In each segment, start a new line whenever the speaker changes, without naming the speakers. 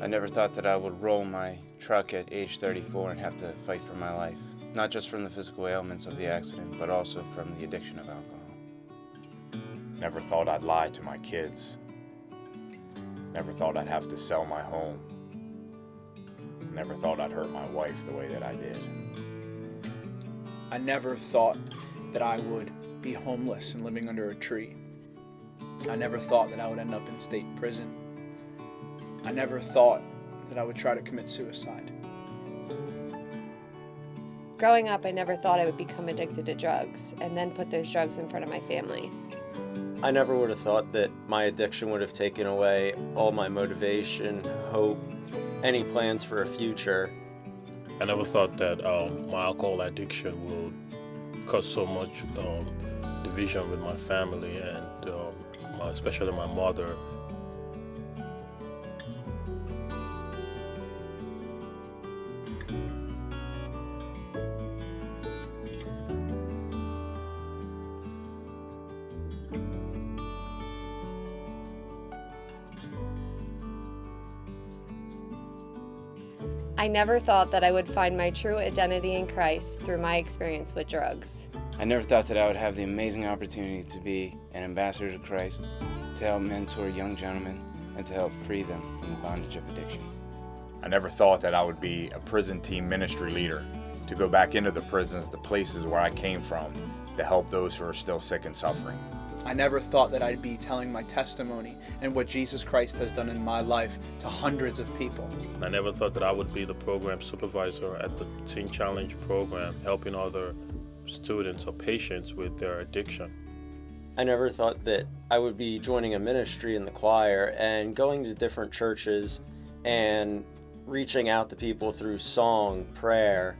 I never thought that I would roll my truck at age 34 and have to fight for my life, not just from the physical ailments of the accident, but also from the addiction of alcohol.
Never thought I'd lie to my kids. Never thought I'd have to sell my home. Never thought I'd hurt my wife the way that I did.
I never thought that I would be homeless and living under a tree. I never thought that I would end up in state prison. I never thought that I would try to commit suicide.
Growing up, I never thought I would become addicted to drugs and then put those drugs in front of my family.
I never would have thought that my addiction would have taken away all my motivation, hope, any plans for a future.
I never thought that my alcohol addiction would cause so much division with my family and especially my mother.
I never thought that I would find my true identity in Christ through my experience with drugs.
I never thought that I would have the amazing opportunity to be an ambassador to Christ, to help mentor young gentlemen, and to help free them from the bondage of addiction.
I never thought that I would be a prison team ministry leader, to go back into the prisons, the places where I came from, to help those who are still sick and suffering.
I never thought that I'd be telling my testimony and what Jesus Christ has done in my life to hundreds of people.
I never thought that I would be the program supervisor at the Teen Challenge program, helping other students or patients with their addiction.
I never thought that I would be joining a ministry in the choir and going to different churches and reaching out to people through song, prayer,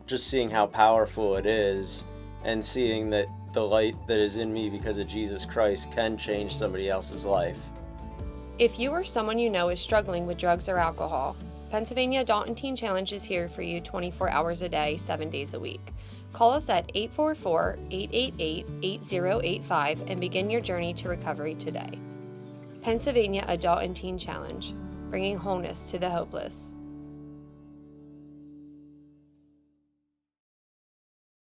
just seeing how powerful it is and seeing that the light that is in me because of Jesus Christ can change somebody else's life.
If you or someone you know is struggling with drugs or alcohol, Pennsylvania Adult and Teen Challenge is here for you 24 hours a day, 7 days a week. Call us at 844-888-8085 and begin your journey to recovery today. Pennsylvania Adult and Teen Challenge, bringing wholeness to the hopeless.